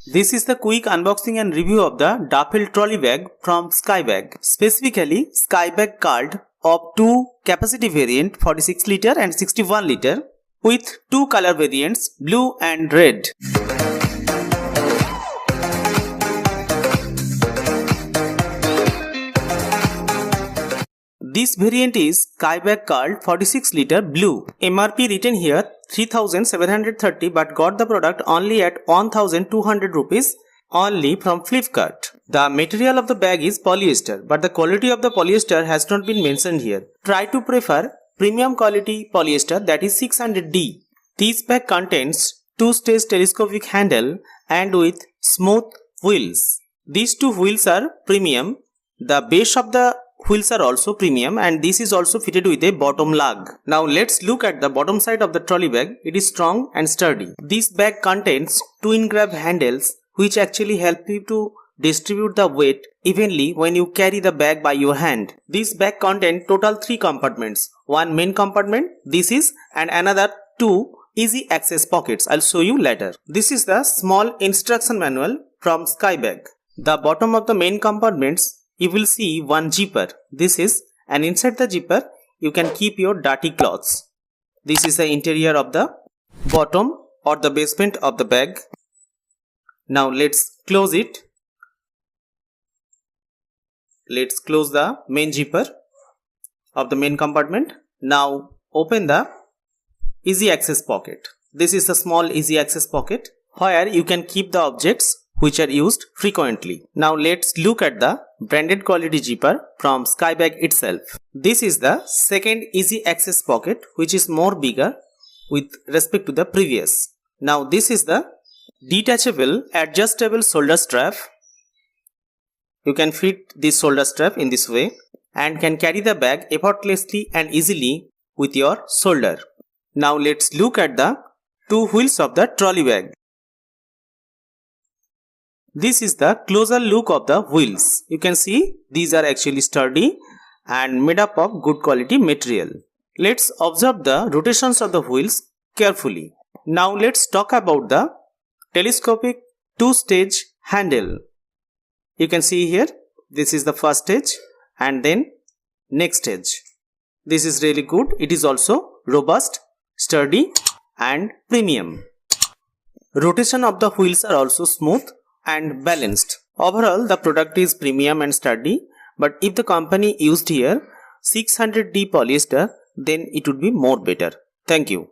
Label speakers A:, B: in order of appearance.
A: This is the quick unboxing and review of the duffel trolley bag from Skybag, specifically Skybags Cult of 2 capacity variant 46 litre and 61 litre with 2 color variants blue and red. This variant is Skybags Cult 46 litre blue. MRP written here 3730 but got the product only at 1200 rupees only from Flipkart. The material of the bag is polyester but the quality of the polyester has not been mentioned here. Try to prefer premium quality polyester, that is 600D. This bag contains 2-stage telescopic handle and with smooth wheels. These 2 wheels are premium. The base of the wheels are also premium and this is also fitted with a bottom lug. Now let's look at the bottom side of the trolley bag. It is strong and sturdy. This bag contains twin grab handles which actually help you to distribute the weight evenly when you carry the bag by your hand. This bag contains total 3 compartments. One main compartment, this is, and another 2 easy access pockets. I'll show you later. This is the small instruction manual from Skybag. The bottom of the main compartments you will see one zipper. This is, and inside the zipper you can keep your dirty clothes. This is the interior of the bottom or the basement of the bag. Now let's close it. Let's close the main zipper of the main compartment. Now open the easy access pocket. This is a small easy access pocket where you can keep the objects which are used frequently. Now let's look at the branded quality zipper from Skybag itself. This is the second easy access pocket which is more bigger with respect to the previous. Now this is the detachable adjustable shoulder strap. You can fit this shoulder strap in this way and can carry the bag effortlessly and easily with your shoulder. Now let's look at the 2 wheels of the trolley bag. This is the closer look of the wheels. You can see these are actually sturdy and made up of good quality material. Let's observe the rotations of the wheels carefully. Now let's talk about the telescopic 2-stage handle. You can see here, this is the first stage and then next stage. This is really good. It is also robust, sturdy and premium. Rotation of the wheels are also smooth and balanced. Overall the product is premium and sturdy, but if the company used here 600D polyester, then it would be more better. Thank you.